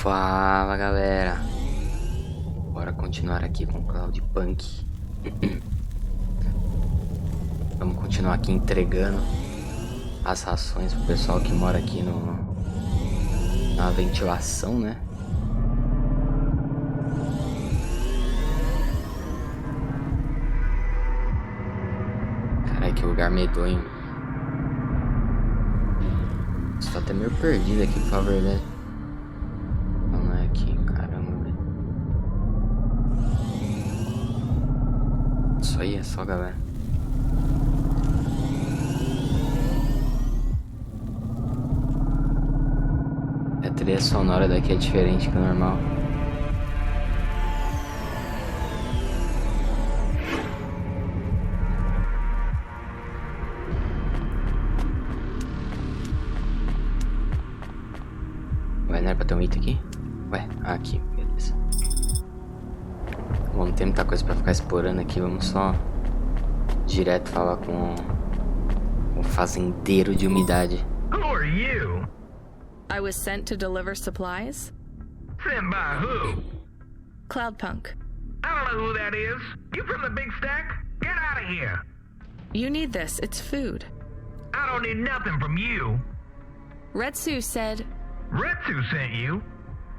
Fala galera, bora continuar aqui com o Cloudpunk. Vamos continuar aqui entregando as rações pro pessoal que mora aqui na ventilação, né? Caralho, que lugar medonho. Estou até meio perdido aqui, por favor, né? Não é aqui, caramba, velho. Isso aí é só, galera. A trilha sonora daqui é diferente que o normal. Ué, não era pra ter um item aqui? Ué, aqui, beleza. Bom, não tem muita coisa pra ficar explorando aqui, vamos só direto falar com o fazendeiro de umidade. Who are you? I was sent to deliver supplies. Sent by who? Cloudpunk. I don't know who that is. You from the big stack? Get out of here. You need this. It's food. I don't need nothing from you. Retsu said... Retsu sent you?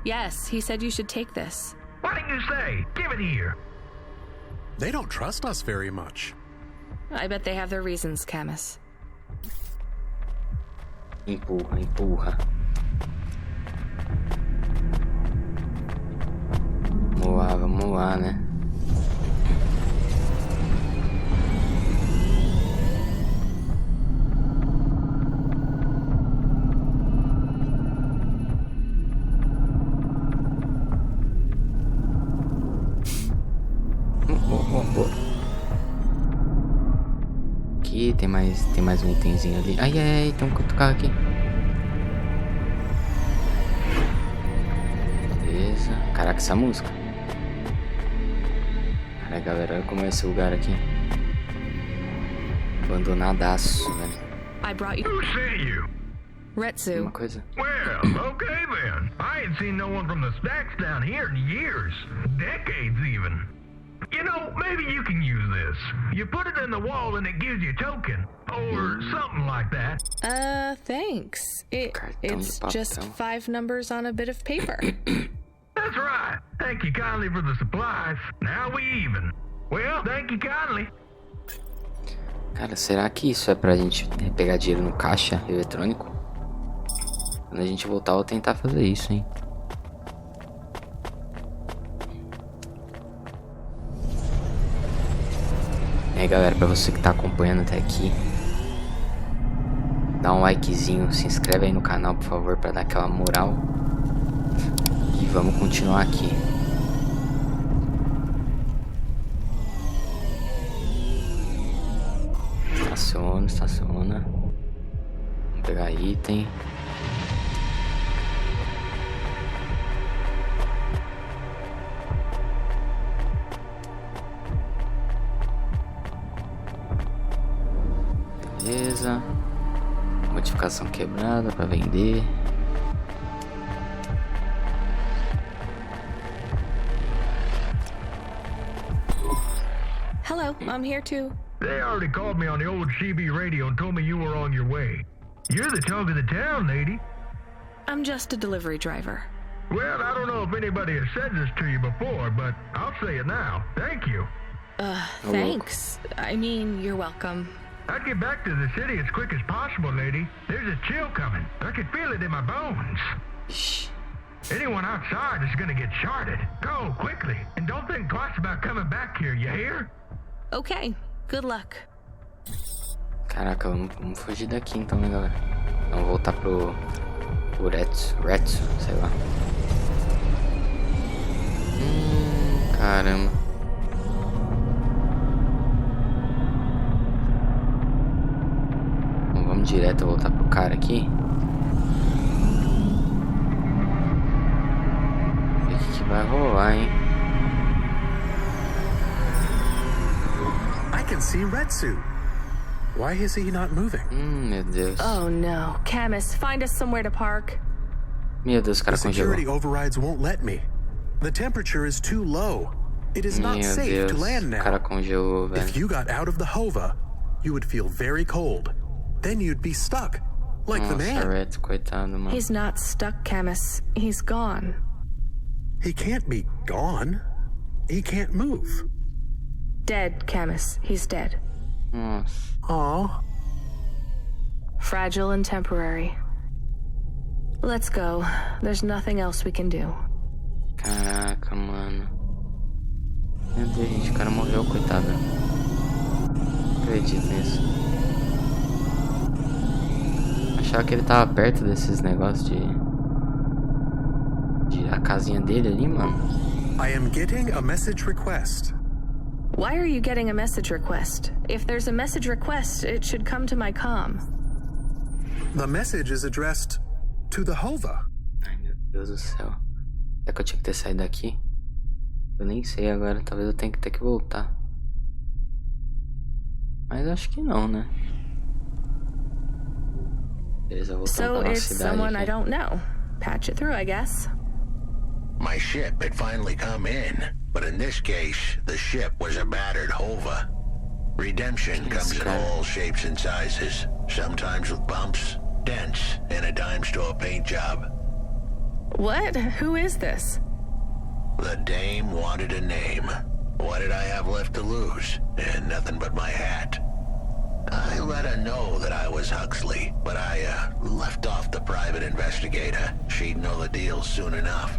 Yes, he said you should take this. What did you say? Give it here. They don't trust us very much. I bet they have their reasons, Camus. Empurra, empurra. Vamos lá, né? Aqui tem mais um itemzinho ali. Ai, tem um carro aqui. Beleza. Caraca, essa música. Cara, galera, olha como é esse lugar aqui. Abandonadaço, velho. I brought you... Who sent you? Retsu. Uma coisa. Well, okay then. I ain't seen no one from the stacks down here in years. Decades even. You know, maybe you can use this. You put it in the wall and it gives you a token. Or something like that. Thanks. Cartão It's de just papel. 5 numbers on a bit of paper. That's right. Thank you kindly for the supplies. Now we even. Well, thank you kindly. Cara, será que isso é pra gente pegar dinheiro no caixa eletrônico? Quando a gente voltar, eu vou tentar fazer isso, hein? E aí, galera, pra você que tá acompanhando até aqui, dá um likezinho, se inscreve aí no canal, por favor, pra dar aquela moral. E vamos continuar aqui. Estaciona. Vamos pegar item. Beleza. Modificação quebrada para vender. Hello, I'm here too. They already called me on the old CB radio and told me you were on your way. You're the talk of the town, lady. I'm just a delivery driver. Well, I don't know if anybody has said this to you before, but I'll say it now. Thank you. Thanks. I mean, you're welcome. I'd get back to the city as quick as possible, lady. There's a chill coming. I can feel it in my bones. Ixi. Anyone outside is gonna get charted. Go, quickly. And don't think twice about coming back here, you hear? Okay, good luck. Caraca, vamos fugir daqui então, né, galera? Vamos voltar pro Retsu, sei lá. Caramba. Bom, vamos direto voltar pro cara aqui. Ver o que vai rolar, hein? I can see Retsu. Why is he not moving? Meu Deus. Oh no. Camus, find us somewhere to park. Meu Deus, o The cara congelou. security overrides won't let me. The temperature is too low. It is not Meu safe to Deus, land o cara now. congelou, If velho. you got out of the Hova, you would feel very cold. Then you'd be stuck, like the Nossa, man. Red, coitado, mano. He's not stuck, Camus. He's gone. He can't be gone. He can't move. Dead, Camus. He's dead. Nossa. Aw. Fragile and temporary. Let's go. There's nothing else we can do. Caraca, mano. Meu Deus, gente, o cara morreu, coitado. Não acredito nisso. Achava que ele tava perto desses negócios de a casinha dele ali, mano. I am getting a message request. Why are you getting a message request? If there's a message request, it should come to my comm. The message is addressed to the Hova. Ai, meu Deus do céu. Será que eu tinha que ter saído daqui? Eu nem sei agora, talvez eu tenha que ter que voltar. Mas acho que não, né? Beleza, voltando So pra nossa it's cidade someone I aqui. don't know. Patch it through, I guess. My ship had finally come in, but in this case, the ship was a battered Hova. Redemption comes in all shapes and sizes, sometimes with bumps, dents, and a dime store paint job. What? Who is this? The dame wanted a name. What did I have left to lose? And nothing but my hat. I let her know that I was Huxley, but I left off the private investigator. She'd know the deal soon enough.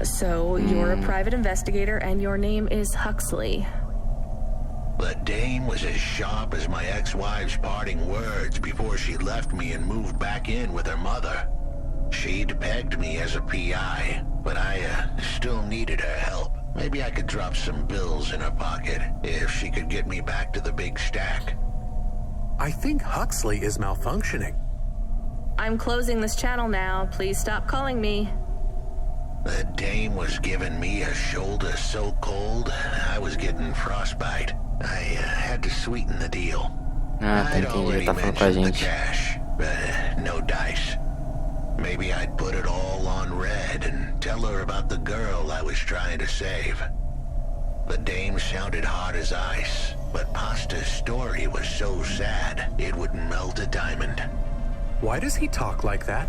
So you're a private investigator and your name is Huxley. The dame was as sharp as my ex-wife's parting words before she left me and moved back in with her mother. She'd pegged me as a PI, but I still needed her help. Maybe I could drop some bills in her pocket if she could get me back to the big stack. I think Huxley is malfunctioning. I'm closing this channel now. Please stop calling me. The dame was giving me a shoulder so cold, I was getting frostbite. I had to sweeten the deal. Ah, tá, I'd entendi, already ele tá falando com a mentioned the gente. cash, but no dice. Maybe I'd put it all on red and tell her about the girl I was trying to save. The dame sounded hard as ice, but Pasta's story was so sad it would melt a diamond. Why does he talk like that?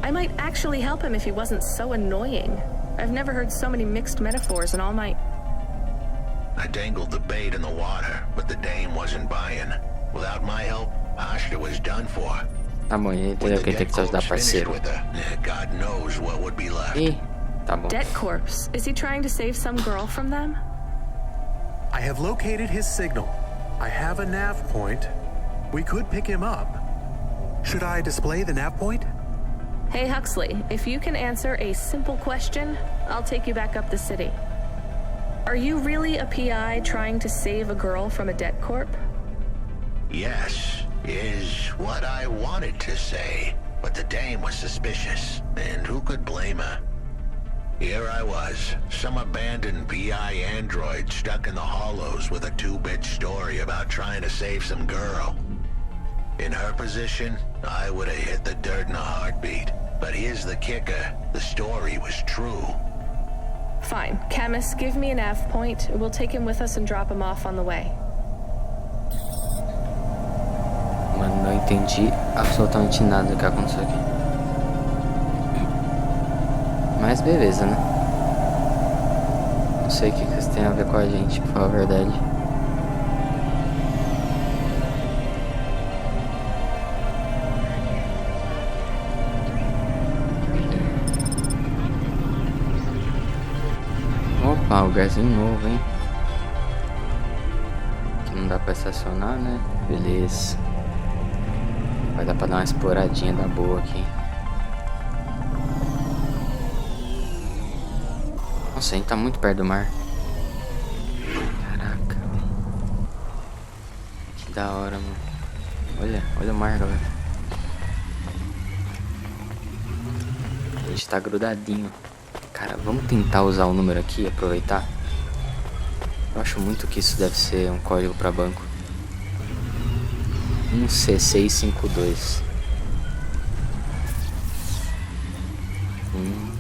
I might actually help him if he wasn't so annoying. I've never heard so many mixed metaphors in all my... I dangled the bait in the water, but the dame wasn't buying. Without my help, Pasta was done for. Tá bom, ele entendeu que ele tem que te ajudar, parceiro. God knows what would be left. Ih, tá bom. Debt corpse. Is he trying to save some girl from them? I have located his signal. I have a nav point. We could pick him up. Should I display the nav point? Hey, Huxley, if you can answer a simple question, I'll take you back up the city. Are you really a PI trying to save a girl from a debt corp? Yes, is what I wanted to say, but the dame was suspicious, and who could blame her? Here I was, some abandoned PI android stuck in the hollows with a 2-bit story about trying to save some girl. In her position, I would have hit the dirt in a heartbeat. But here's the kicker, the story was true. Fine. Camus, give me a nav point. We'll take him with us and drop him off on the way. Mano, não entendi absolutamente nada do que aconteceu aqui. Mas beleza, né? Não sei o que isso tem a ver com a gente, pra falar a verdade. Opa, lugarzinho novo, hein? Aqui não dá pra estacionar, né? Beleza. Vai dar pra dar uma exploradinha da boa aqui. Nossa, a gente tá muito perto do mar. Caraca. Que da hora, mano. Olha o mar, galera. A gente tá grudadinho. Cara, vamos tentar usar o número aqui e aproveitar. Eu acho muito que isso deve ser um código para banco. 1C652.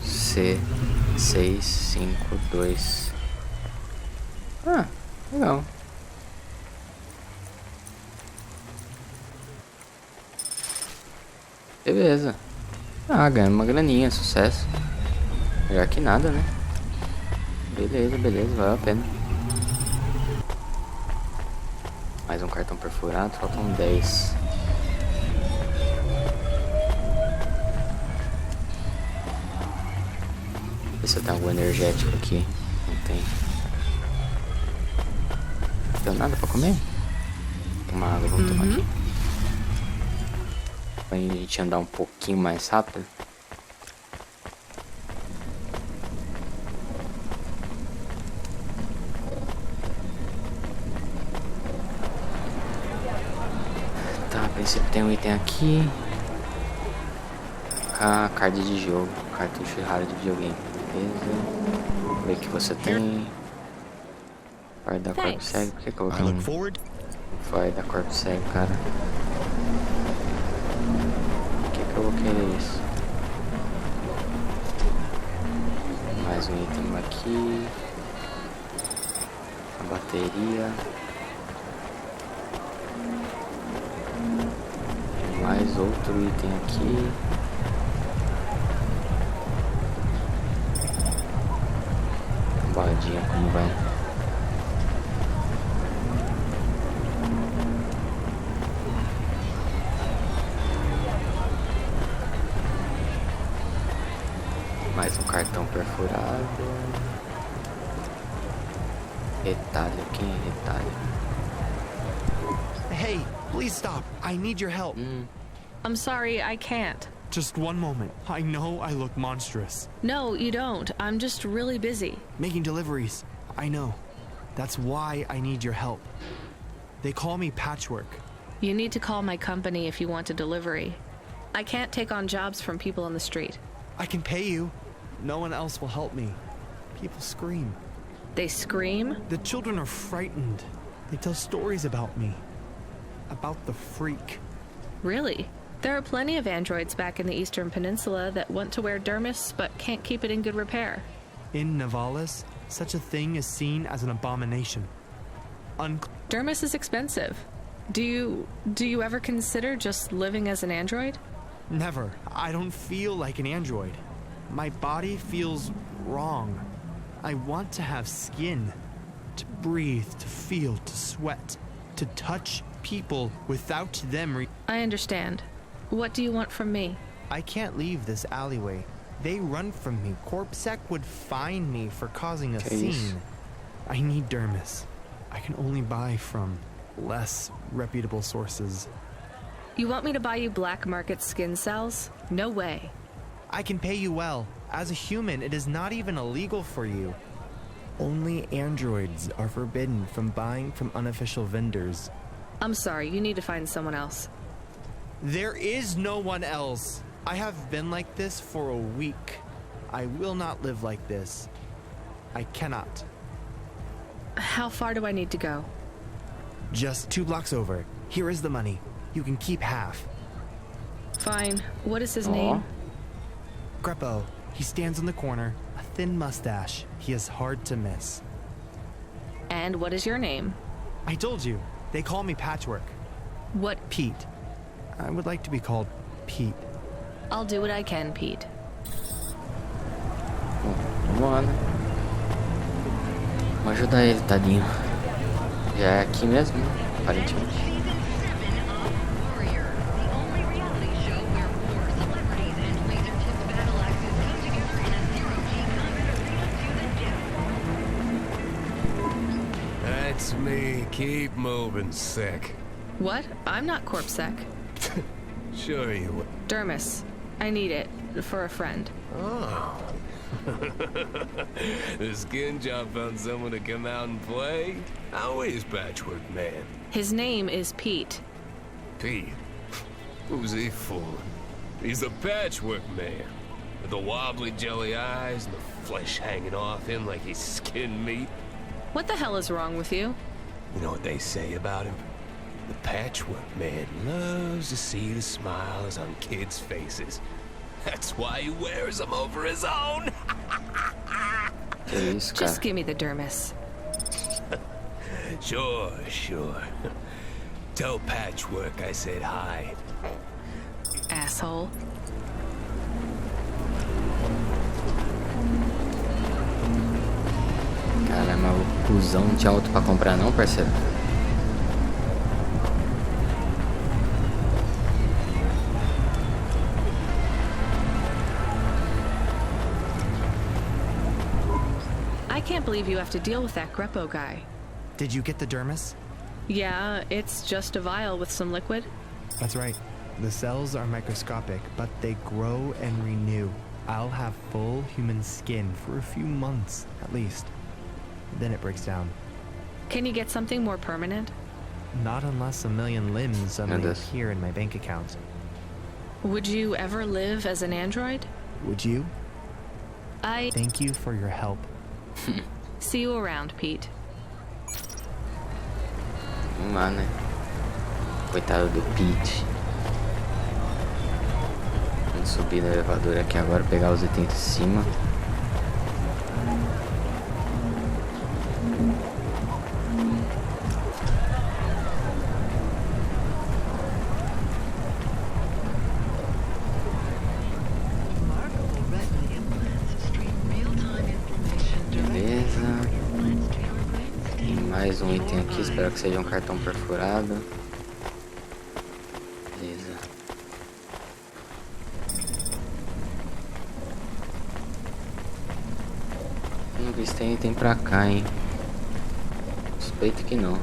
C652. Ah, legal. Beleza. Ah, ganhando uma graninha, sucesso. Melhor que nada, né? Beleza, beleza, valeu a pena. Mais um cartão perfurado, faltam 10. Ver se eu tenho algum energético aqui. Não tem. Não tem nada pra comer? Uma água, vamos tomar aqui. Pra gente andar um pouquinho mais rápido. Tá, a princípio tem um item aqui. A card de jogo, cartucho raro de videogame. Beleza. Ver que você tem. Vai dar corpo cego. Por que eu vou colocar um? Vai dar corpo cego, cara. Por que eu vou querer isso? Mais um item aqui. A bateria. Mais outro item aqui. Baladinha, como vai? Mais um cartão perfurado. Retalho, quem é retalho? Hey, please stop. I need your help. I'm sorry, I can't. Just one moment. I know I look monstrous. No, you don't. I'm just really busy. Making deliveries. I know. That's why I need your help. They call me Patchwork. You need to call my company if you want a delivery. I can't take on jobs from people on the street. I can pay you. No one else will help me. People scream. They scream? The children are frightened. They tell stories about me. About the freak. Really? There are plenty of androids back in the Eastern Peninsula that want to wear dermis but can't keep it in good repair. In Navalis, such a thing is seen as an abomination. Dermis is expensive. Do you ever consider just living as an android? Never. I don't feel like an android. My body feels wrong. I want to have skin. To breathe, to feel, to sweat. To touch people without them I understand. What do you want from me? I can't leave this alleyway. They run from me. Corpsec would find me for causing a scene. I need dermis. I can only buy from less reputable sources. You want me to buy you black market skin cells? No way. I can pay you well. As a human, it is not even illegal for you. Only androids are forbidden from buying from unofficial vendors. I'm sorry, you need to find someone else. There is no one else. I have been like this for a week. I will not live like this. I cannot. How far do I need to go? Just 2 blocks over. Here is the money. You can keep half. Fine. What is his name? Greppo. He stands on the corner. A thin mustache. He is hard to miss. And what is your name? I told you. They call me Patchwork. What? Pete. I would like to be called Pete. I'll do what I can, Pete. Vamos lá, né? Vamos ajudar ele, tadinho. Já é aqui mesmo, né? Aparentemente. That's me. Keep moving, sick. What? I'm not Corpsec. Sure you will. Dermis. I need it. For a friend. Oh. The skin job found someone to come out and play? How is Patchwork Man? His name is Pete. Pete? Who's he fooling? He's the Patchwork Man. With the wobbly jelly eyes and the flesh hanging off him like he's skinned meat. What the hell is wrong with you? You know what they say about him? The Patchwork Man loves to see the smiles on kids' faces. That's why he wears them over his own. Que isso, cara? Just give me the dermis. Sure. Tell Patchwork I said hi. Asshole. Cara, mas o cuzão não tinha auto pra comprar não, parceiro? I can't believe you have to deal with that Grepo guy. Did you get the dermis? Yeah, it's just a vial with some liquid. That's right. The cells are microscopic, but they grow and renew. I'll have full human skin for a few months, at least. Then it breaks down. Can you get something more permanent? Not unless a million limbs suddenly appear in my bank account. Would you ever live as an android? Would you? I Thank you for your help. see you around, Pete. Vamos lá, né? Coitado do Pete. Vamos subir no elevador aqui agora, pegar os itens de cima. Beleza. Tem mais um item aqui, espero que seja um cartão perfurado. Beleza. Vamos ver se tem item pra cá, hein. Suspeito que não.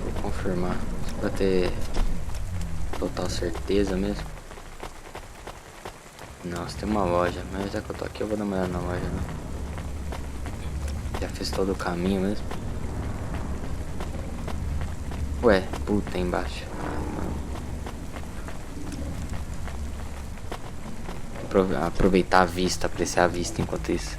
Vou confirmar, só pra ter total certeza mesmo. Nossa, tem uma loja, mas já que eu tô aqui eu vou dar uma olhada na loja, né? Já fiz todo o caminho mesmo. Ué, puta, embaixo. Aproveitar a vista, apreciar a vista enquanto isso.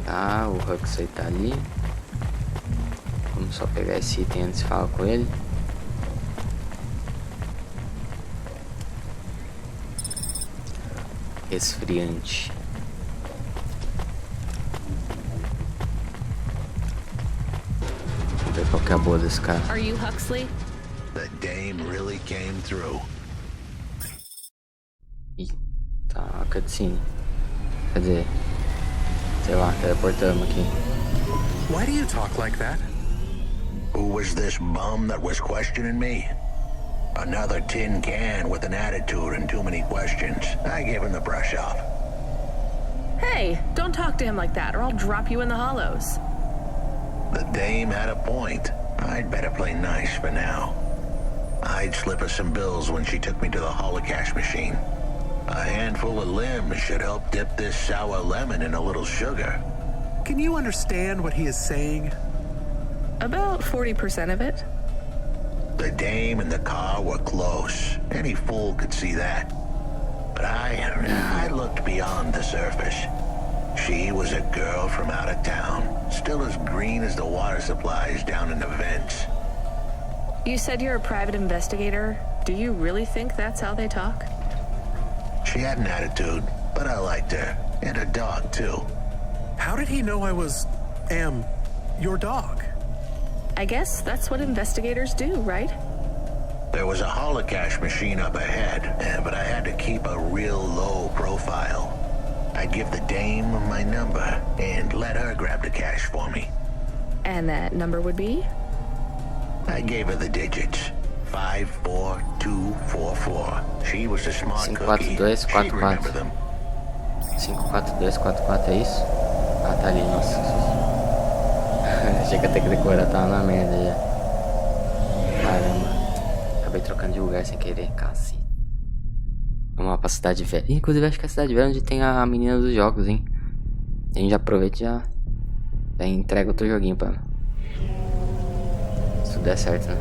Tá, o HUXLEY tá ali. Vamos só pegar esse item antes de falar com ele. Esfriante. Vamos ver qual que é a boa desse cara. Are you Huxley? The dame really came through. Ih, tá, a cutscene. Quer dizer, sei lá, teleportamos aqui. Why do you talk like that? Who was this bum that was questioning me? Another tin can with an attitude and too many questions. I gave him the brush off. Hey, don't talk to him like that or I'll drop you in the hollows. The dame had a point. I'd better play nice for now. I'd slip her some bills when she took me to the holocaust machine. A handful of limbs should help dip this sour lemon in a little sugar. Can you understand what he is saying? About 40% of it. The dame and the car were close. Any fool could see that. But I looked beyond the surface. She was a girl from out of town, still as green as the water supplies down in the vents. You said you're a private investigator. Do you really think that's how they talk? She had an attitude, but I liked her. And a dog, too. How did he know I was, your dog? I guess that's what investigators do, right? There was a holocaust machine up ahead, but I had to keep a real low profile. I'd give the dame my number and let her grab the cash for me. And that number would be? I gave her the digits. 54244. She was a smart cookie. 54244. She'd remember them. 54244, é isso? Ah, tá ali, nossa. Achei que ia ter que decorar, tava na merda já. Caramba. Acabei trocando de lugar sem querer, cacete. Vamos lá pra cidade velha. Inclusive acho que é a cidade velha onde tem a menina dos jogos, hein. A gente já aproveita e já entrega outro joguinho pra ela. tudo der certo, né?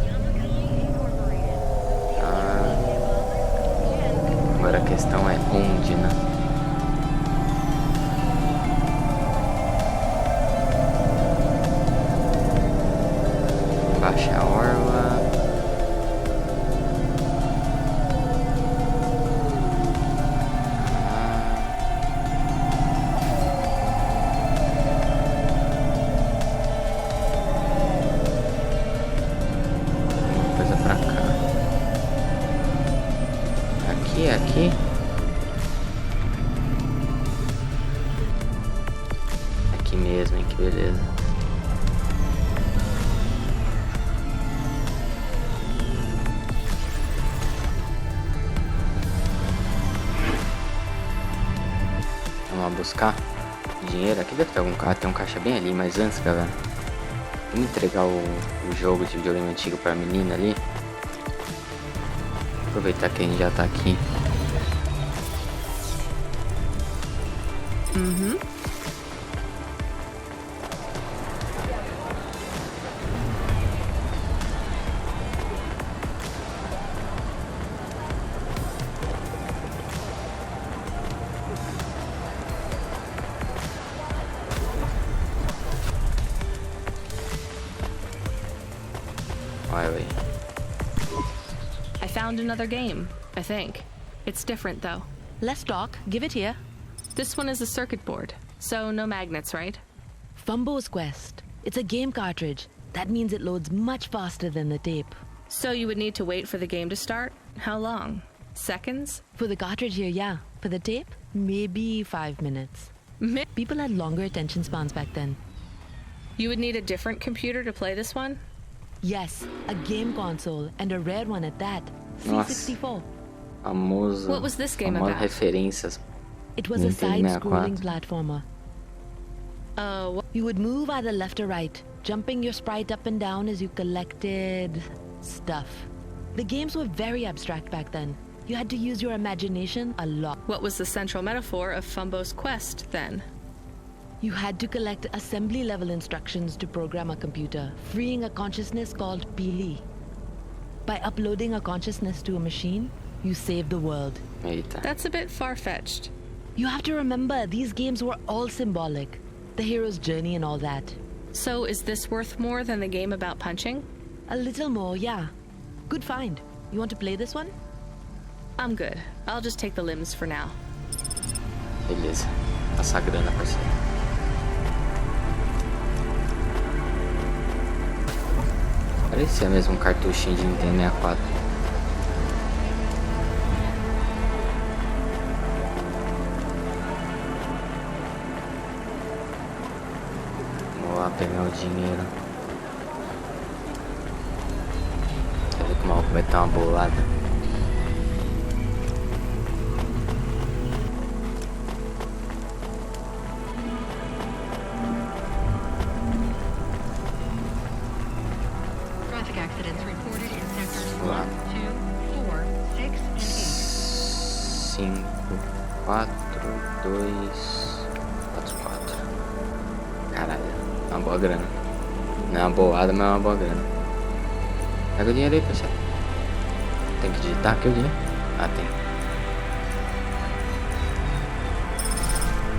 Agora a questão é onde, né? Baixa a orla. Uma coisa pra cá. Aqui. Aqui mesmo, hein? Que beleza. Vamos lá buscar dinheiro. Aqui deve ter algum carro. Tem um caixa bem ali, mas antes, galera, vamos entregar o jogo de videogame antigo pra menina ali. Aproveitar que a gente já tá aqui. Olha aí. I found another game, I think. It's different, though. Let's talk. Give it here. This one is a circuit board, so no magnets, right? Fumbo's Quest. It's a game cartridge. That means it loads much faster than the tape. So you would need to wait for the game to start? How long? Seconds? For the cartridge here, yeah. For the tape, maybe 5 minutes. People had longer attention spans back then. You would need a different computer to play this one? Yes, a game console, and a rare one at that. C64. Famoso. What was this game about? Referências. It was a Nintendo side-scrolling 64. platformer. You would move either left or right, jumping your sprite up and down as you collected stuff. The games were very abstract back then. You had to use your imagination a lot. What was the central metaphor of Fumbo's Quest, then? You had to collect assembly-level instructions to program a computer, freeing a consciousness called Pili. By uploading a consciousness to a machine, you save the world. Eita. That's a bit far-fetched. You have to remember, these games were all symbolic. The hero's journey and all that. So is this worth more than the game about punching? A little more, yeah. Good find. You want to play this one? I'm good. I'll just take the limbs for now. Beleza. Passar a grana, parceiro. Parecia mesmo um cartuchinho de Nintendo 64. Vamos lá pegar o dinheiro. Quer ver que o maluco vai ter uma bolada? Traffic accidents reported in sectors Wow. 1, 2, 4, 6, and 8. 5, 4, 2, 4. Caralho, é uma boa grana. Não é uma boada, mas é uma boa grana. Pega o dinheiro aí, pessoal. Tem que digitar aqui o dinheiro? Ah, tem.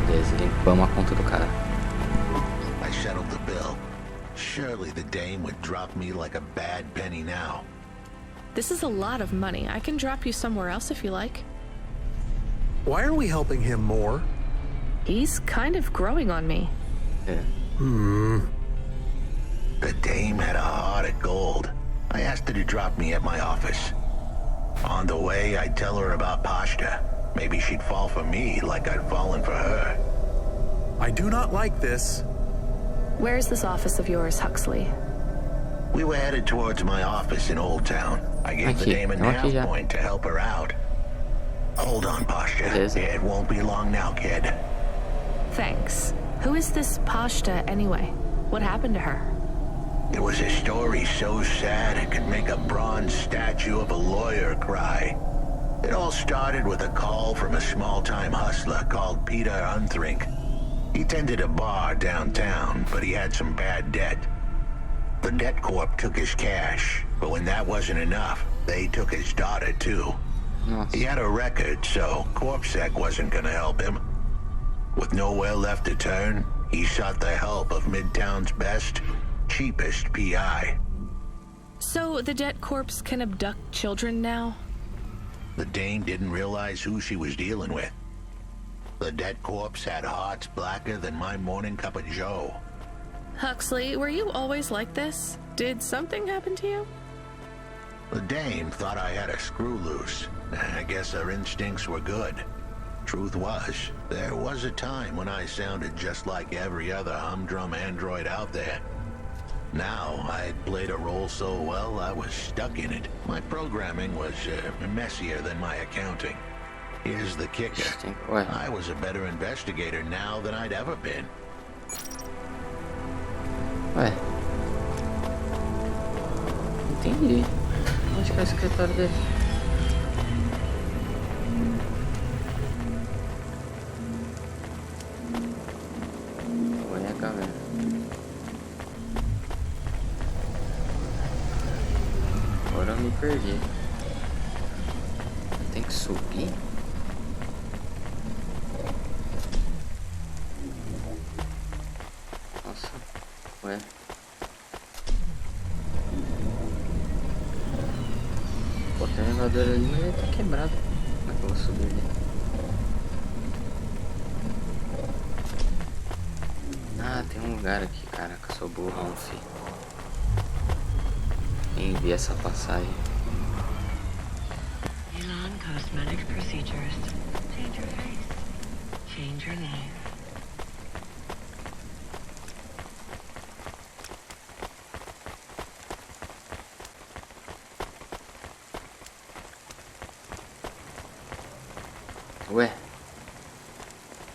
Beleza, limpamos a conta do cara. I settled the bill. Surely the dame would drop me like a bad penny now. This is a lot of money. I can drop you somewhere else if you like. Why are we helping him more? He's kind of growing on me. É. The dame had a heart of gold. I asked her to drop me at my office. On the way, I'd tell her about Pashta. Maybe she'd fall for me like I'd fallen for her. I do not like this. Where is this office of yours, Huxley? We were headed towards my office in Old Town. I gave the Aqui, dame a então aqui nav já. point to help her out. Hold on, Pashta. Beleza. It won't be long now, kid. Thanks. Who is this Pashta anyway? What happened to her? It was a story so sad it could make a bronze statue of a lawyer cry. It all started with a call from a small-time hustler called Peter Unthrink. He tended a bar downtown, but he had some bad debt. The debt corp took his cash, but when that wasn't enough, they took his daughter too. Nossa. He had a record, so CorpSec wasn't gonna help him. With nowhere left to turn, he sought the help of Midtown's best, cheapest PI. So the debt corpse can abduct children now? The dame didn't realize who she was dealing with. The debt corpse had hearts blacker than my morning cup of joe. Huxley, were you always like this? Did something happen to you? The dame thought I had a screw loose. I guess her instincts were good. Truth was, there was a time when I sounded just like every other humdrum android out there. Now, I'd played a role so well, I was stuck in it. My programming was messier than my accounting. Here's the kicker. I was a better investigator now than I'd ever been. Ué. Entendi. Onde que é o escritório dele? Ué, galera. Agora eu me perdi. Tem que subir? Nossa. Ué. Pô, tem um elevador ali, mas ele tá quebrado. Como é que eu vou subir ali? Ah, tem um lugar aqui, caraca, eu sou burrão, fi. Nem vi essa passagem. Elon Cosmetic Procedures. Change your face. Change your life. Ué,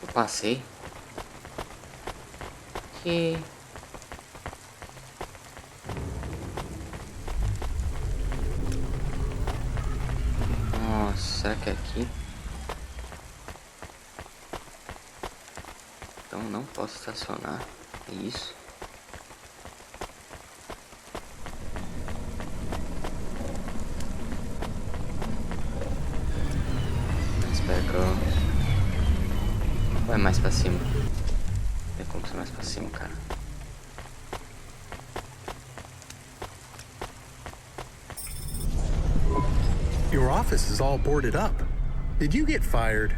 eu passei. Que... Nossa, será que é aqui? Então não posso estacionar. É isso? Espera que eu... Vai mais pra cima. Tem como ser mais pra cima, cara. Your office is all boarded up. Did you get fired?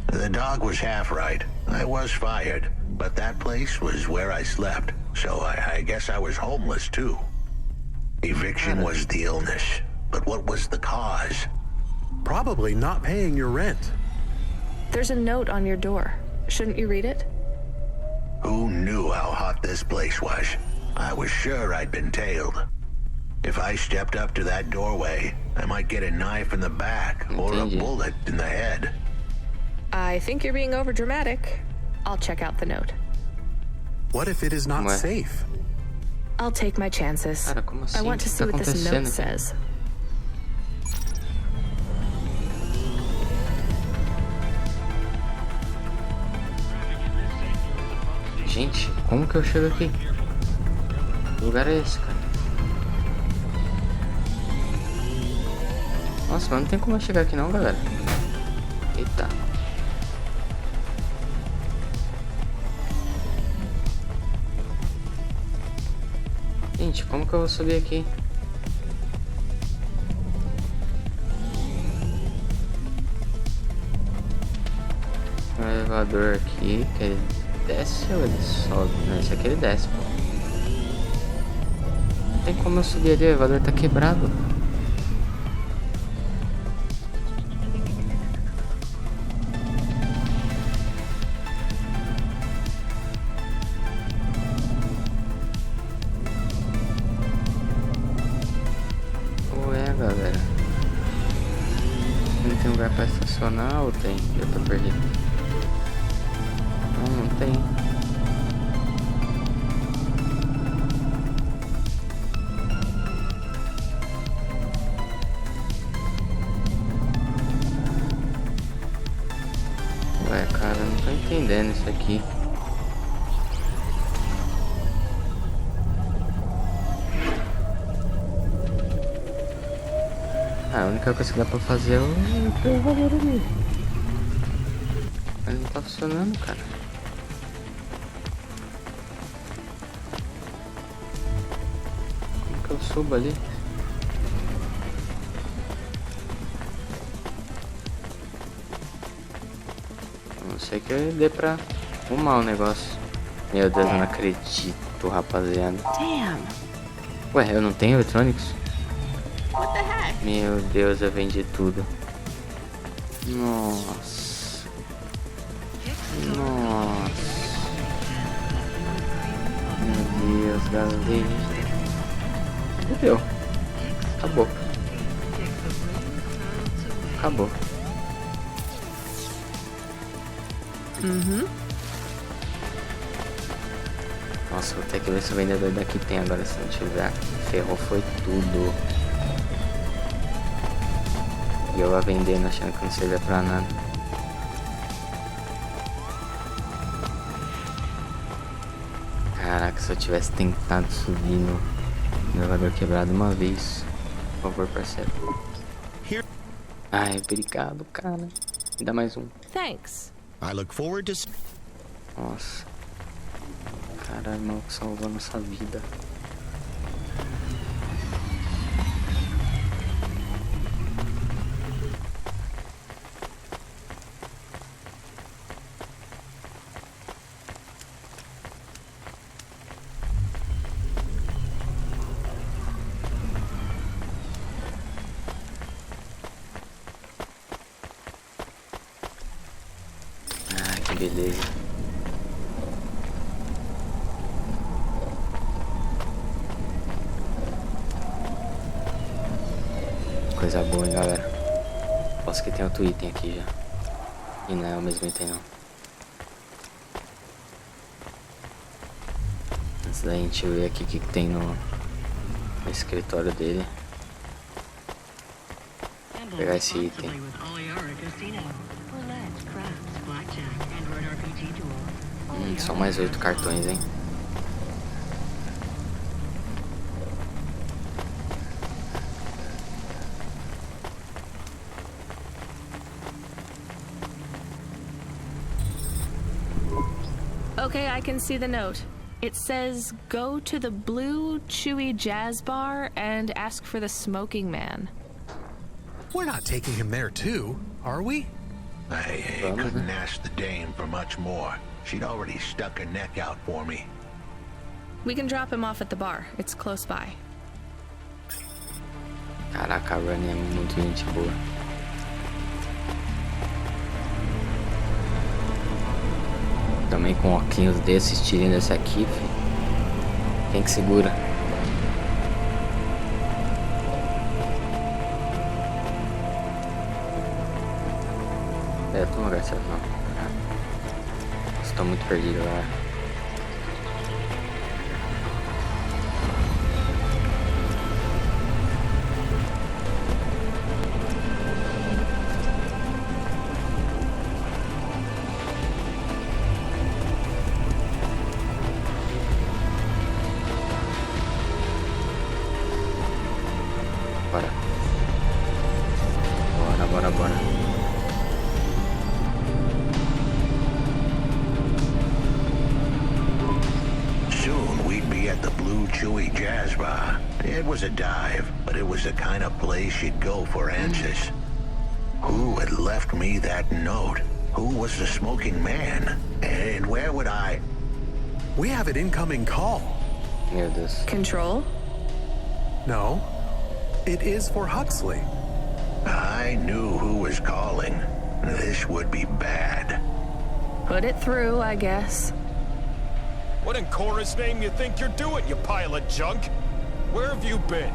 The dog was half right. I was fired, but that place was where I slept, so I guess I was homeless too. Eviction was the illness, but what was the cause? Probably not paying your rent. There's a note on your door. Shouldn't you read it? Who knew how hot this place was? I was sure I'd been tailed. If I stepped up to that doorway, I might get a knife in the back or a bullet in the head. I think you're being overdramatic. I'll check out the note. What if it is not safe? I'll take my chances. Cara, como assim? I want to see what this note says. Gente, como que eu chego aqui? Que lugar é esse, cara? Nossa, mas não tem como eu chegar aqui não, galera. Eita. Gente, como que eu vou subir aqui? O elevador aqui, que ele desce ou ele sobe? Não, esse aqui ele desce, pô. Não tem como eu subir ali, o elevador tá quebrado. Galera, não tem lugar pra estacionar ou tem? Eu tô perdido. Não tem. Ué, cara, não tô entendendo isso aqui. A única coisa que dá pra fazer é o valor ali. Mas não tá funcionando, cara. Como que eu subo ali? A não sei que dê pra arrumar o negócio. Meu Deus, eu não acredito, rapaziada. Damn. Ué, eu não tenho eletrônicos? What the heck? Meu Deus, eu vendi tudo. Nossa. Nossa. Meu Deus, galera. Fudeu. Acabou. Acabou. Uhum. Nossa, vou ter que ver se o vendedor daqui tem agora. Se não tiver, ferrou foi tudo. E eu vou vendendo achando que não servia pra nada. Caraca, se eu tivesse tentado subir no elevador quebrado uma vez. Por favor, parceiro. Ai, obrigado, cara. Me dá mais um. Thanks. I look forward to... Nossa. Caralho, o maluco salvou a nossa vida. Ah, que beleza. Coisa boa, hein, galera. Posso que tem outro item aqui já. E não é o mesmo item, não. Antes da gente ver aqui o que tem no escritório dele. Vou pegar esse item. São mais 8 cartões, hein. Okay, I can see the note. It says, go to the Blue Chewy Jazz Bar and ask for the smoking man. We're not taking him there too, are we? I couldn't ask the dame for much more. She'd already stuck her neck out for me. We can drop him off at the bar. It's close by. Caraca, a Rani é muito gente boa. Também com óculos desses, tirando esse aqui, filho. Quem que segura? Eu tô no lugar certo, não. Estou muito perdido lá. Bora. Bora. Soon we'd be at the Blue Chewy Jazz Bar. It was a dive, but it was the kind of place you'd go for answers. Who had left me that note? Who was the smoking man? And where would I... We have an incoming call. Meu Deus. Control? No, it is for Huxley. I knew who was calling. This would be bad. Put it through, I guess. What in Cora's name you think you're doing, you pile of junk? Where have you been?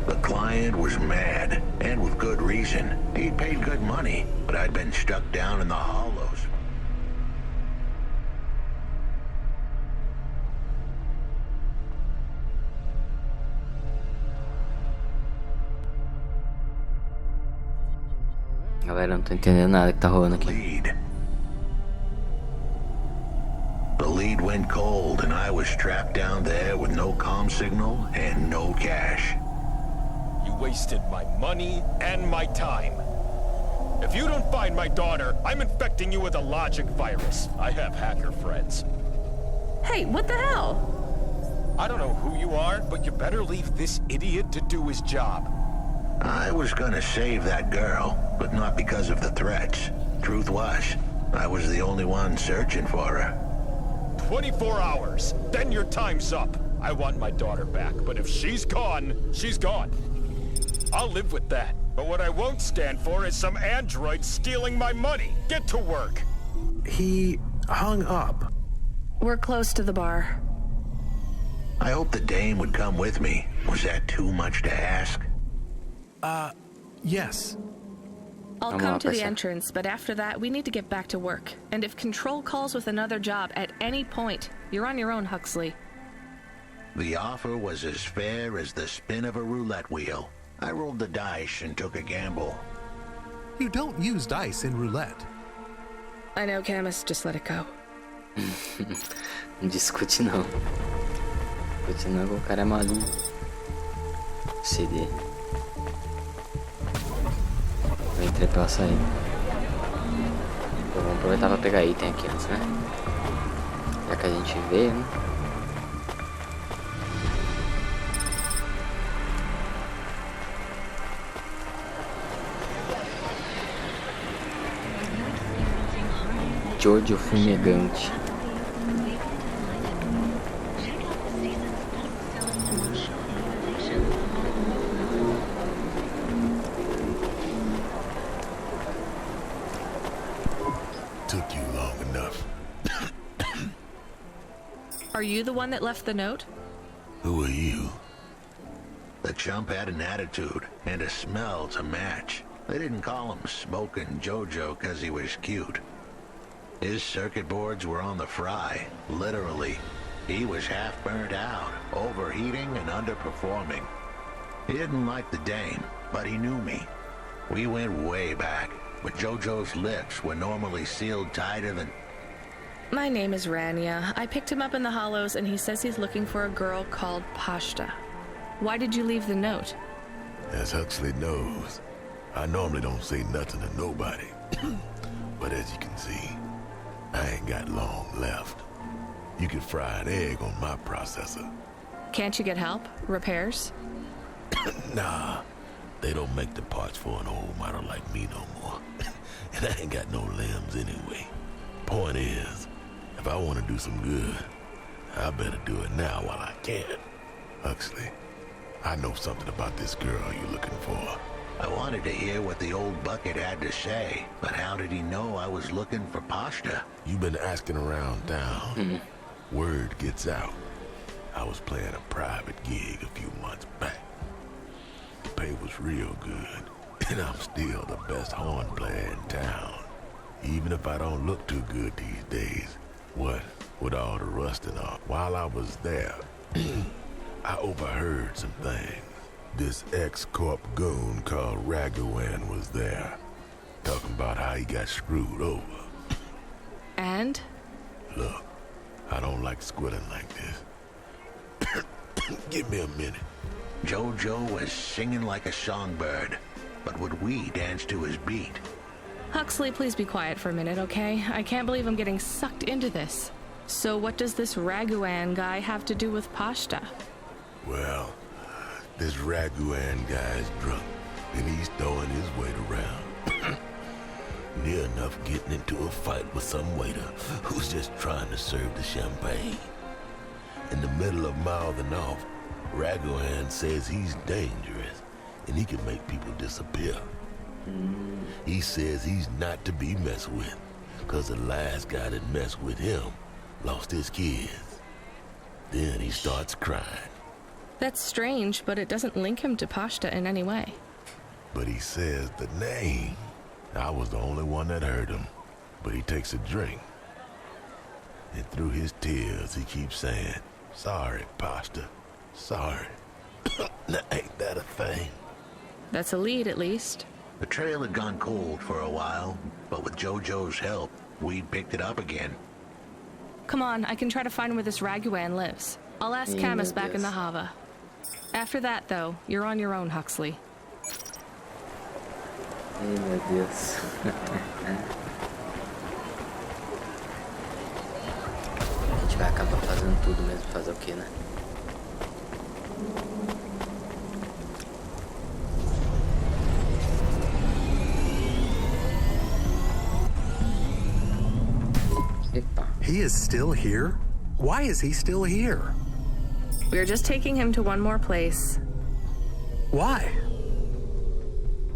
The client was mad, and with good reason. He'd paid good money, but I'd been stuck down in the hollows. Galera, não tô entendendo nada que tá rolando aqui. Lead. The lead went cold, and I was trapped down there with no comm signal and no cash. You wasted my money and my time. If you don't find my daughter, I'm infecting you with a logic virus. I have hacker friends. Hey, what the hell? I don't know who you are, but you better leave this idiot to do his job. I was gonna save that girl, but not because of the threats. Truth was, I was the only one searching for her. 24 hours, then your time's up. I want my daughter back, but if she's gone, she's gone. I'll live with that. But what I won't stand for is some android stealing my money. Get to work. He hung up. We're close to the bar. I hope the dame would come with me. Was that too much to ask? Yes. I'll come to the entrance, but after that, we need to get back to work. And if Control calls with another job at any point, you're on your own, Huxley. The offer was as fair as the spin of a roulette wheel. I rolled the dice and took a gamble. You don't use dice in roulette. I know, Camus, just let it go. Não discute não. Discute não, que o cara é maluco. CD. Vou entrar pela saída. Vamos aproveitar pra pegar item aqui antes, né? Já que a gente vê, né? Jojo Fumegante. Took you long enough. Are you the one that left the note? Who are you? The chump had an attitude and a smell to match. They didn't call him Smoking Jojo because he was cute. His circuit boards were on the fry, literally. He was half burnt out, overheating and underperforming. He didn't like the dame, but he knew me. We went way back, but Jojo's lips were normally sealed tighter than... My name is Rania. I picked him up in the Hollows, and he says he's looking for a girl called Pashta. Why did you leave the note? As Huxley knows, I normally don't say nothing to nobody. But as you can see, I ain't got long left. You can fry an egg on my processor. Can't you get help? Repairs? Nah, they don't make the parts for an old model like me no more. And I ain't got no limbs anyway. Point is, if I want to do some good, I better do it now while I can. Huxley, I know something about this girl you're looking for. I wanted to hear what the old bucket had to say, but how did he know I was looking for Pashta? You've been asking around town. Word gets out. I was playing a private gig a few months back. The pay was real good, and I'm still the best horn player in town. Even if I don't look too good these days. What with all the rusting off. While I was there, I overheard some things. This ex-corp goon called Raguan was there, talking about how he got screwed over. And? Look, I don't like squilling like this. Give me a minute. Jojo was singing like a songbird, but would we dance to his beat? Huxley, please be quiet for a minute, okay? I can't believe I'm getting sucked into this. So what does this Raguan guy have to do with Pashta? Well, this Raguan guy's drunk, and he's throwing his weight around. Near enough getting into a fight with some waiter who's just trying to serve the champagne. In the middle of mouthing off, Raguan says he's dangerous, and he can make people disappear. He says he's not to be messed with, because the last guy that messed with him lost his kids. Then he starts crying. That's strange, but it doesn't link him to Pashta in any way. But he says the name. I was the only one that heard him, but he takes a drink. And through his tears, he keeps saying, "Sorry, Pashta, sorry." Now, ain't that a thing? That's a lead, at least. The trail had gone cold for a while, but with Jojo's help, we picked it up again. Come on, I can try to find where this Raguan lives. I'll ask Camus back in the Hava. After that, though, you're on your own, Huxley. Ai, meu Deus. A gente vai acabar fazendo tudo mesmo, fazer o que, né? Epa. He is still here? Why is he still here? We're just taking him to one more place. Why?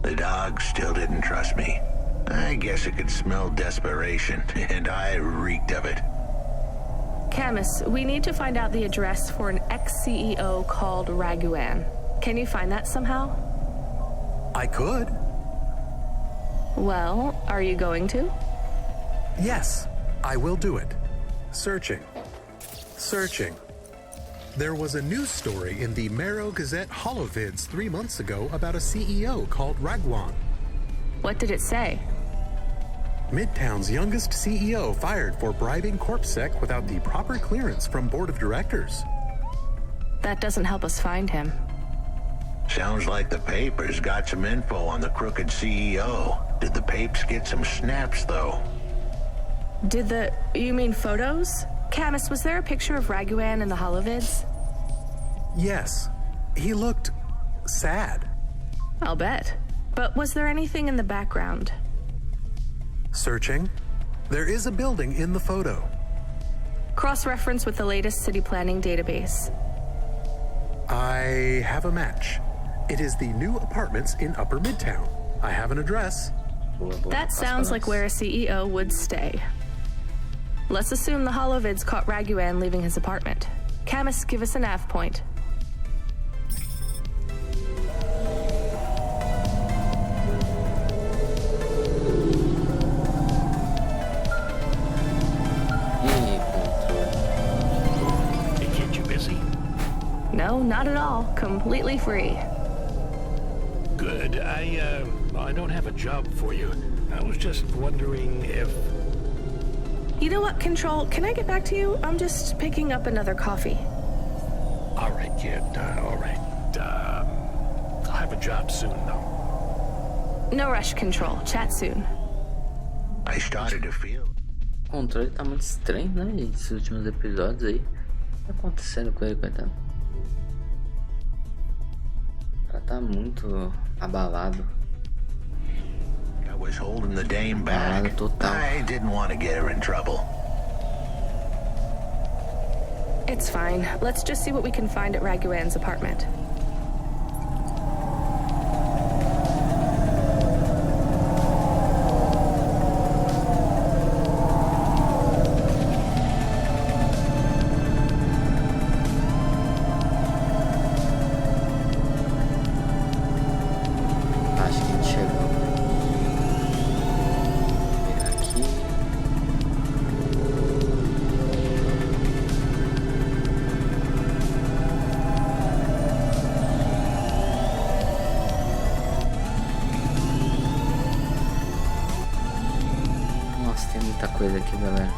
The dog still didn't trust me. I guess it could smell desperation, and I reeked of it. Camus, we need to find out the address for an ex-CEO called Raguan. Can you find that somehow? I could. Well, are you going to? Yes, I will do it. Searching. Searching. There was a news story in the Marrow Gazette Holovids 3 months ago about a CEO called Raguan. What did it say? Midtown's youngest CEO fired for bribing CorpSec without the proper clearance from board of directors. That doesn't help us find him. Sounds like the papers got some info on the crooked CEO. Did the papes get some snaps, though? You mean photos? Camus, was there a picture of Raguan in the Holovids? Yes. He looked sad. I'll bet. But was there anything in the background? Searching. There is a building in the photo. Cross-reference with the latest city planning database. I have a match. It is the new apartments in Upper Midtown. I have an address. That sounds like where a CEO would stay. Let's assume the Holovids caught Raguan leaving his apartment. Camus, give us a nav point. They get you busy? No, not at all. Completely free. Good. I don't have a job for you. I was just wondering if... You know what, Control? Can I get back to you? I'm just picking up another coffee. All right, kid. All right. I'll have a job soon, though. No rush, Control. Chat soon. I started to feel... O controle tá muito estranho, né, gente? Esses últimos episódios aí. O que tá acontecendo com ele, coitado? Ela tá muito abalado. I was holding the dame back. I didn't want to get her in trouble. It's fine. Let's just see what we can find at Raguan's apartment. Acho que a gente chegou. Vou virar aqui. Nossa, tem muita coisa aqui, galera.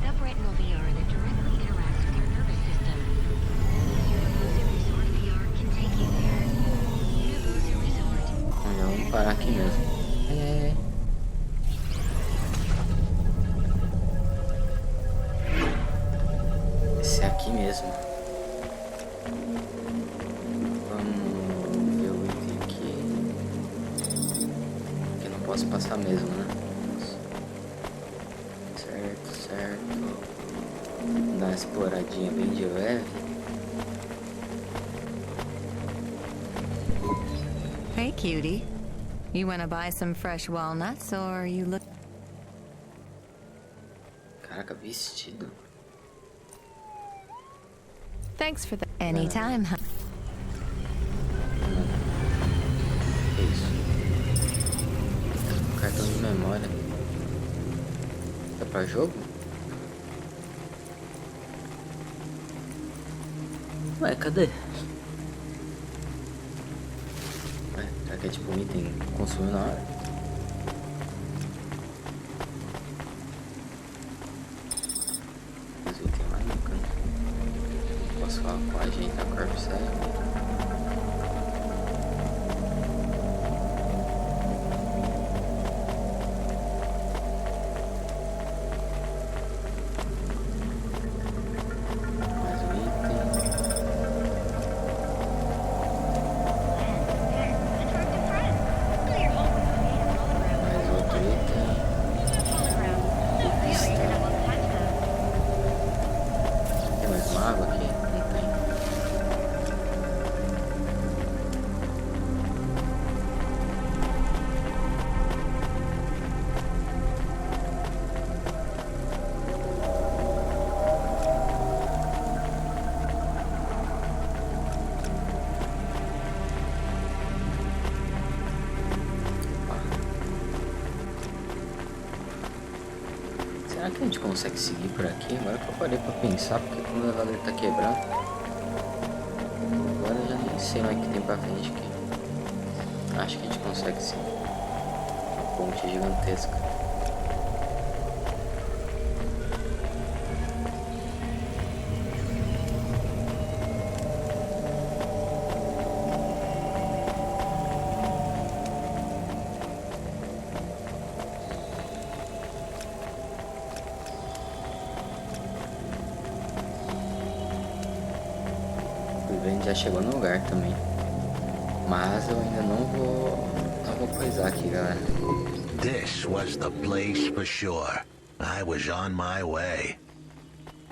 Subretinal VR that directly interacts with your nervous system. Universal Resort VR can take you there. Universal Resort. Olha, vamos parar aqui mesmo. Esse é aqui mesmo. Vamos ver o item aqui. Aqui não posso passar mesmo, né? Certo, certo. Vou dar uma exploradinha bem de leve. Hey, cutie. You want to buy some fresh walnuts, or you look... Caraca, vestido. Thanks for that. Anytime, huh? Que isso? Cartão de memória. Tá pra jogo? Ué, cadê? Ué, será que é tipo um item consumido na hora? Mas o item lá no canto. Posso falar com a gente da Corpsec? Será que a gente consegue seguir por aqui? Agora que eu parei pra pensar, porque como o elevador tá quebrado, agora eu já nem sei mais o que tem pra frente aqui. Acho que a gente consegue sim. Uma ponte gigantesca. Já chegou no lugar também, mas eu ainda não vou coisar aqui, galera. This was the place for sure. I was on my way.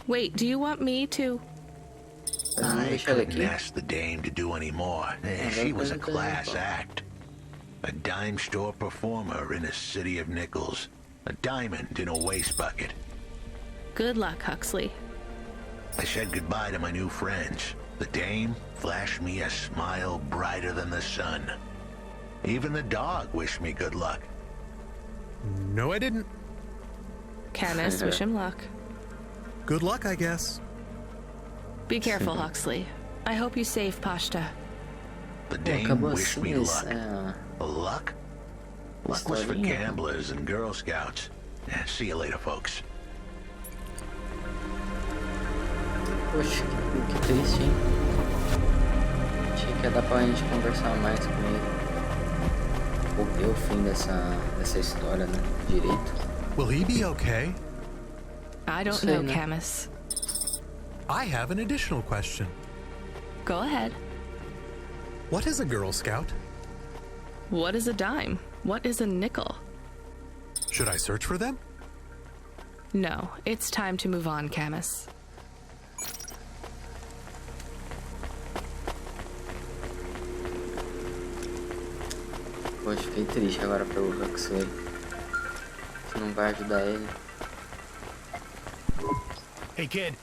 Wait, do you want me to? I couldn't ask the dame to do any more. She was a class act. A dime store performer in a city of nickels. A diamond in a waste bucket. Good luck, Huxley. I said goodbye to my new friends. The dame flashed me a smile brighter than the sun. Even the dog wished me good luck. No, I didn't. Canis, wish him luck. Good luck, I guess. Be careful, Huxley. I hope you save Pashta. The dame wished me luck. Luck? Luck was for gamblers and Girl Scouts. See you later, folks. Poxa, que triste, hein? Achei que ia dar pra gente conversar mais com ele. Ou ver o fim dessa história, né? Direito. Will he be okay? I don't know, Camus. I have an additional question. Go ahead. What is a Girl Scout? What is a dime? What is a nickel? Should I search for them? No, it's time to move on, Camus. Poxa, fiquei triste agora pelo Huxley. Você não vai ajudar ele. Hey kid,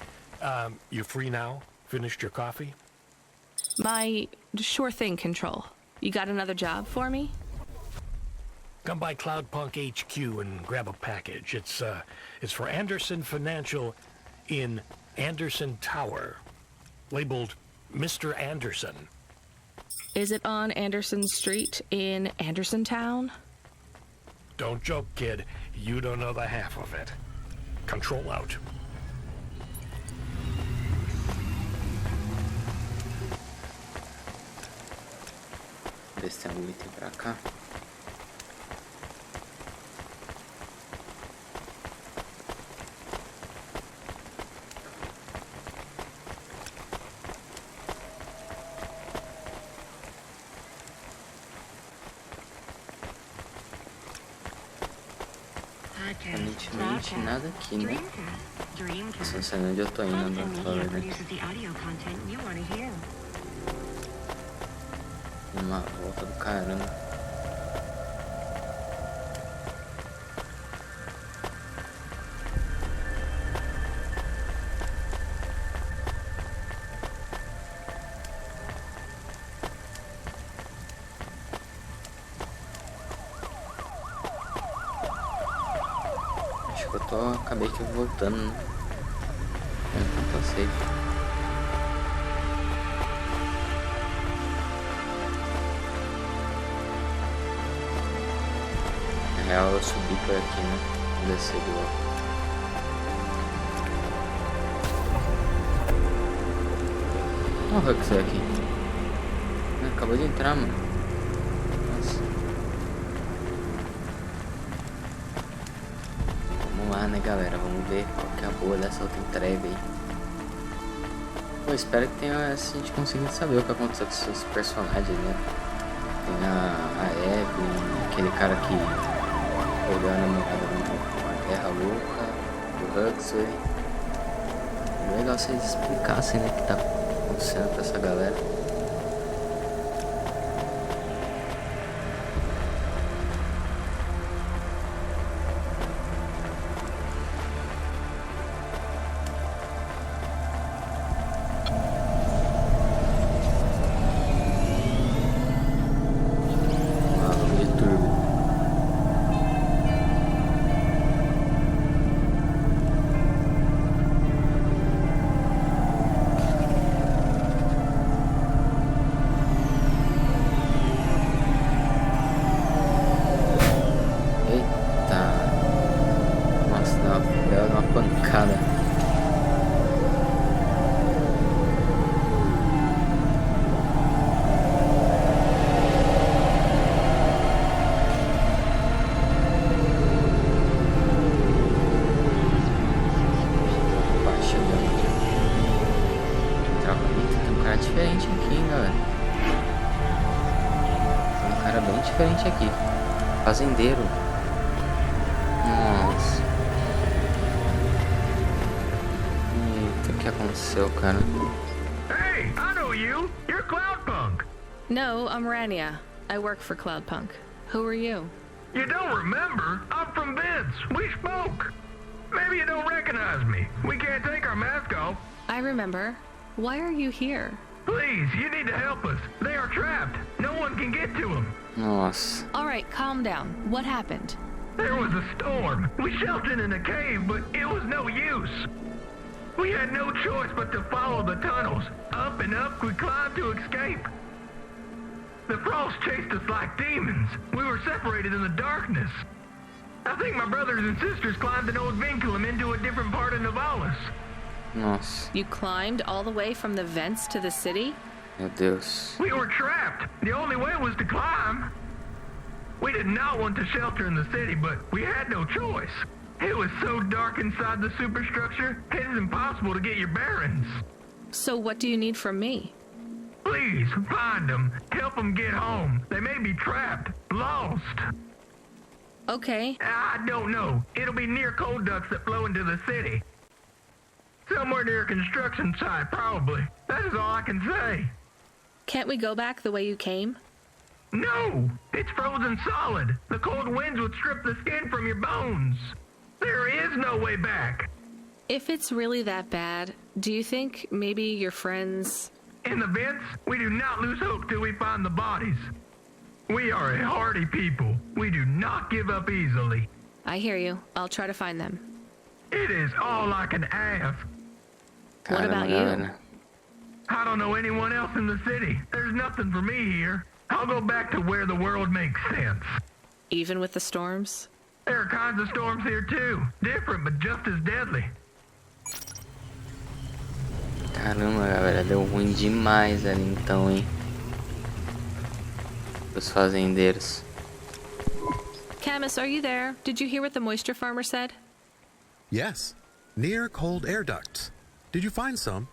you free now? Finished your coffee? My sure thing, Control. You got another job for me? Come by Cloudpunk HQ and grab a package. It's for Anderson Financial in Anderson Tower, labeled Mr. Anderson. Is it on Anderson Street in Anderson Town? Don't joke, kid. You don't know the half of it. Control out. Ver se tem algum item pra cá. Aparentemente nada aqui, né? Essa cena onde eu tô indo, pra falar a verdade. Uma volta do caramba. Acho que eu acabei que voltando, né? Não tô safe. Na real eu subi por aqui, né? Vou descer de volta. Olha o Huxley aqui. Acabou de entrar, mano. Nossa. Vamos lá, né, galera? Vamos ver qual que é a boa dessa outra entrega aí. Pô, espero que tenha a gente conseguido saber o que aconteceu com esses personagens, né? Tem a Abby, aquele cara que perdeu a namorada numa guerra louca, o Huxley. É legal se eles explicassem, né, o que tá acontecendo com essa galera. Diferente aqui, hein, galera. Tem um cara bem diferente aqui. Fazendeiro. Nossa. Eita, o que aconteceu, cara? Hey, I know you. You're Cloudpunk. No, I'm Rania. I work for Cloudpunk. Who are you? You don't remember? I'm from Vince. We spoke. Maybe you don't recognize me. We can't take our mask off. I remember. Why are you here? Please, you need to help us. They are trapped. No one can get to them. Nossa. All right, calm down. What happened? There was a storm. We sheltered in a cave, but it was no use. We had no choice but to follow the tunnels. Up and up, we climbed to escape. The frost chased us like demons. We were separated in the darkness. I think my brothers and sisters climbed an old vinculum into a different part of Navalis. Nossa. You climbed all the way from the vents to the city? Meu Deus. We were trapped. The only way was to climb. We did not want to shelter in the city, but we had no choice. It was so dark inside the superstructure, it is impossible to get your bearings. So what do you need from me? Please, find them. Help them get home. They may be trapped, lost. Okay. I don't know. It'll be near coal ducts that flow into the city. Somewhere near a construction site, probably. That is all I can say. Can't we go back the way you came? No! It's frozen solid. The cold winds would strip the skin from your bones. There is no way back. If it's really that bad, do you think maybe your friends... In the vents, we do not lose hope till we find the bodies. We are a hardy people. We do not give up easily. I hear you. I'll try to find them. It is all I can ask. What about you? I don't know anyone else in the city. There's nothing for me here. I'll go back to where the world makes sense. Even with the storms? There are kinds of storms here too. Different, but just as deadly. Caramba, galera, deu ruim demais ali então, hein? Os fazendeiros. Camus, are you there? Did you hear what the moisture farmer said? Yes. Near cold air ducts. Did you find some?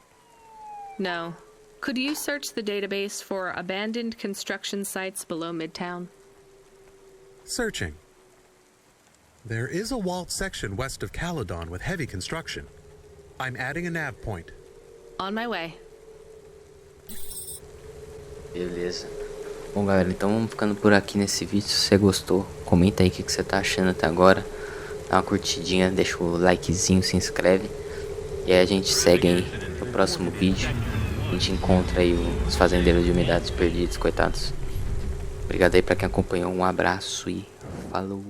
No. Could you search the database for abandoned construction sites below Midtown? Searching. There is a walled section west of Caledon with heavy construction. I'm adding a nav point. On my way. Beleza. Bom, galera, então vamos ficando por aqui nesse vídeo. Se você gostou, comenta aí o que você tá achando até agora. Dá uma curtidinha, deixa o likezinho, se inscreve. E aí a gente segue aí no próximo vídeo. A gente encontra aí os fazendeiros de umidades perdidos, coitados. Obrigado aí pra quem acompanhou. Um abraço e falou.